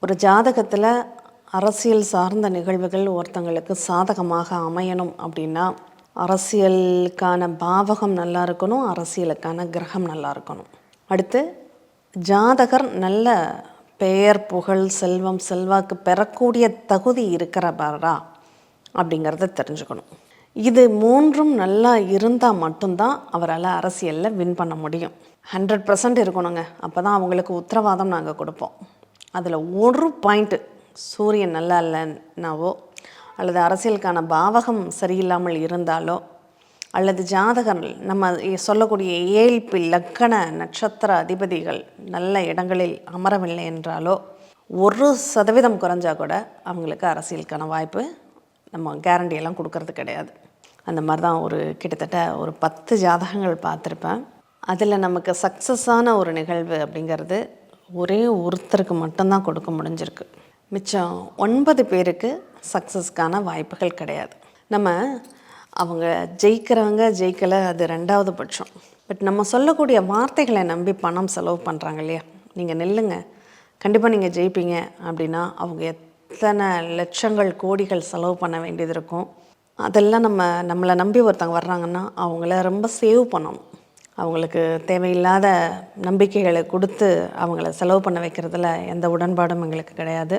ஒரு ஜாதகத்தில் அரசியல் சார்ந்த நிகழ்வுகள் ஒருத்தங்களுக்கு சாதகமாக அமையணும் அப்படின்னா அரசியலுக்கான பாவகம் நல்லா இருக்கணும், அரசியலுக்கான கிரகம் நல்லா இருக்கணும். அடுத்து ஜாதகர் நல்ல பெயர் புகழ் செல்வம் செல்வாக்கு பெறக்கூடிய தகுதி இருக்கிறவரா அப்படிங்கிறத தெரிஞ்சுக்கணும். இது மூன்றும் நல்லா இருந்தால் மட்டும்தான் அவரால் அரசியலில் வின் பண்ண முடியும். 100% இருக்கணுங்க. அப்போ தான் அவங்களுக்கு உத்தரவாதம் நாங்கள் கொடுப்போம். அதில் ஒரு பாயிண்ட்டு சூரியன் நல்லா இல்லைன்னாவோ அல்லது அரசியலுக்கான பாவகம் சரியில்லாமல் இருந்தாலோ அல்லது ஜாதகர் நம்ம சொல்லக்கூடிய ஏழ்பி லக்கண நட்சத்திர அதிபதிகள் நல்ல இடங்களில் அமரவில்லை என்றாலோ 1% குறைஞ்சா கூட அவங்களுக்கு அரசியலுக்கான வாய்ப்பு நம்ம கேரண்டியெல்லாம் கொடுக்கறது கிடையாது. அந்த மாதிரி தான் கிட்டத்தட்ட ஒரு 10 ஜாதகங்கள் பார்த்துருப்பேன். அதில் நமக்கு சக்ஸஸான ஒரு நிகழ்வு அப்படிங்கிறது ஒரே ஒருத்தருக்கு மட்டும்தான் கொடுக்க முடிஞ்சிருக்கு. மிச்சம் 9 பேருக்கு சக்ஸஸ்க்கான வாய்ப்புகள் கிடையாது. நம்ம அவங்க ஜெயிக்கிறவங்க ஜெயிக்கலை அது 2வது பட்சம். பட் நம்ம சொல்லக்கூடிய வார்த்தைகளை நம்பி பணம் செலவு பண்ணுறாங்க இல்லையா, நீங்கள் நில்லுங்க கண்டிப்பாக நீங்கள் ஜெயிப்பீங்க அப்படின்னா அவங்க எத்தனை லட்சங்கள் கோடிகள் செலவு பண்ண வேண்டியது இருக்கும். அதெல்லாம் நம்மளை நம்பி ஒருத்தவங்க வர்றாங்கன்னா அவங்கள ரொம்ப சேவ் பண்ணணும். அவங்களுக்கு தேவையில்லாத நம்பிக்கைகளை கொடுத்து அவங்கள செலவு பண்ண வைக்கிறதுல எந்த உடன்பாடும் எங்களுக்கு கிடையாது.